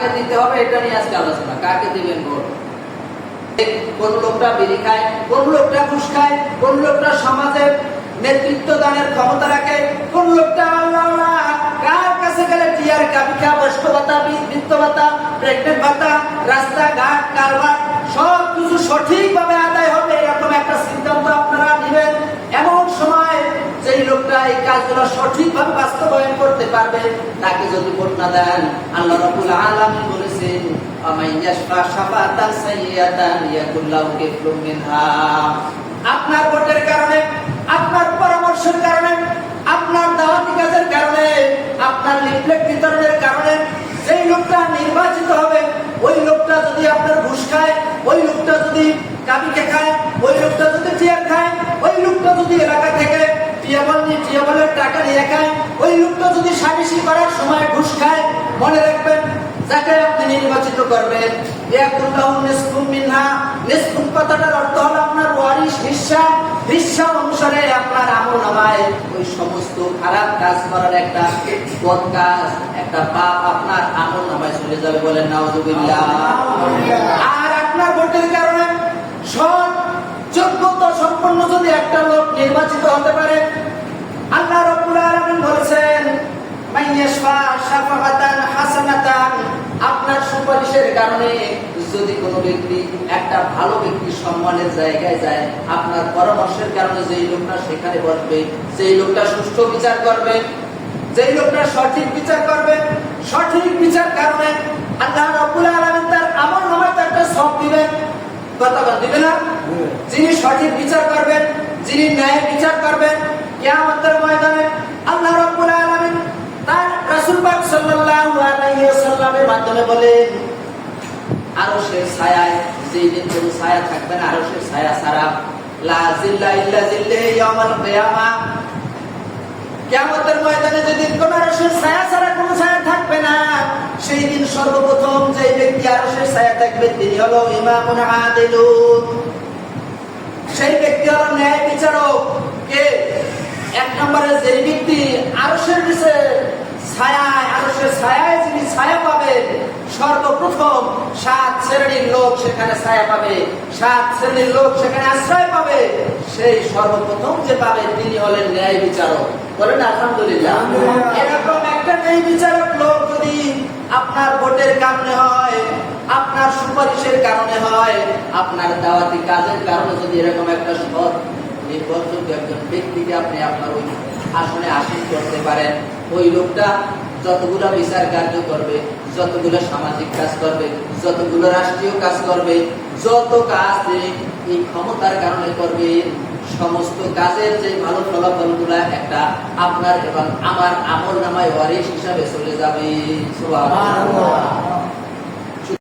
কাকে দিতে হবে এটা নিয়ে আজকে আলোচনা। কাকে দিবেন ভোট? কোন লোকটা বিড়ি খায়, কোন লোকটা ঘুষ খায়, কোন লোকটা সমাজের নেতৃত্ব দানের ক্ষমতা রাখে, কোন লোকটা আল্লাহ কার কাছে গেলে টিয়ার কাবিকা বস্ত্র ভাতা, বৃত্ত ভাতা, প্রেগনেন্ট ভাতা, রাস্তাঘাট কারবার সব কিছু সঠিকভাবে আদায় হবে এরকম একটা সিদ্ধান্ত আপনারা নেবেন। এমন সময় যেই লোকটা এই কাজগুলো সঠিকভাবে বাস্তবায়ন করতে পারবে তাকে যদি ভোট না দেন, আল্লাহ রাব্বুল আলামিন বলেছেন আপনার ভোটের কারণে, আপনার পরামর্শের কারণে, আপনার দাওয়াতি কাজের কারণে, আপনার লিফলেট বিতরণের কারণে যেই লোকটা নির্বাচিত হবে ওই লোকটা যদি আপনার ঘুষ খায়, ওই লোকটা যদি কাবিকে খায়, ওই লোকটা যদি টিয়ার খায়, ওই লোকটা যদি এলাকা থেকে টিয়াবলের টাকা নিয়ে খায়, ওই লোকটা যদি সালিশি করার সময় ঘুষ খায়, মনে রাখবেন যাকে আপনি নির্বাচিত করবেন কথাটার অর্থ হলো আপনার ওয়ারিশ হিস্সা অনুসারে আপনার আমলনামায় ওই সমস্ত খারাপ কাজ করার একটা বদ কাজ, একটা পাপ আপনার আমলনামায় চলে যাবে। বলেন নাউযুবিল্লাহ। আর আপনার ভোটের কারণে সৎ যোগ্যতা সম্পন্ন যদি একটা লোক নির্বাচিত হতে পারে, আল্লাহ রাব্বুল আলামিন বলেছেন আপনার সুপারিশের কারণে যদি কোনো ব্যক্তি একটা ভালো ব্যক্তি সম্মানের জায়গায় যায়, আপনার পরামর্শের কারণে যেই লোকটা সেখানে বসবে, যেই লোকটা সুষ্ঠু বিচার করবে, যেই লোকটা সঠিক বিচার করবে, সঠিক বিচার কারণে আল্লাহ রাব্বুল আলামিন তার আমলনামায় একটা সওয়াব দিবেন। কথা দিবেন না? যিনি সঠিক বিচার করবেন, যিনি ন্যায় বিচার করবেন, কিয়ামতের ময়দানে আল্লাহ রাব্বুল আলামিন তার রাসূল পাক সাল্লাল্লাহু আলাইহি ওয়াসাল্লামের মাধ্যমে বলেন আরশের ছায়ায়, যেই দিন কোনো ছায়া থাকবে না আরশের ছায়া ছাড়া, লা জিল্লা ইল্লা জিল্লাহি ইয়াউমাল কিয়ামা, কিয়ামতের ময়দানে যেদিন কোন আরশের ছায়া ছাড়া কোনো ছায়া থাকবে না, সেই দিন সর্বপ্রথম যে ব্যক্তি আরশের ছায়া থাকবে তিনি হলো ইমামুন আদিলুন। সেই ব্যক্তি হলো ন্যায় বিচারক। কে? এক নম্বরে যে ব্যক্তি আরশের নিচে ছায়ায়, আরশের ছায়ায় যিনি ছায়া পাবে, সর্বপ্রথম 7 শ্রেণীর লোক সেখানে ছায়া পাবে, 7 শ্রেণীর লোক সেখানে আশ্রয় পাবে। সেই সর্বপ্রথম যে পাবে তিনি হলেন ন্যায় বিচারক। বলেন আলহামদুলিল্লাহ। এরকম একটা ন্যায় বিচারক লোক যদি আপনার ভোটের কারণে হয়, আপনার সুপারিশের কারণে হয়, আপনার দাওয়াতি কাজের কারণে যদি এরকম একটা সৎ নির্ভরযোগ্য একজন ব্যক্তিকে আপনি আপনার ওই আসনে আসীন করতে পারেন, ওই লোকটা যতগুলো বিচার কার্য করবে, যতগুলো সামাজিক কাজ করবে, যতগুলো রাষ্ট্রীয় কাজ করবে, যত কাজ এই ক্ষমতার কারণে করবে, সমস্ত কাজের যে ভালো ফলাফলগুলো একটা আপনার এবং আমার আমলনামায় ওয়ারিশ হিসাবে চলে যাবে। সুবহানাল্লাহ।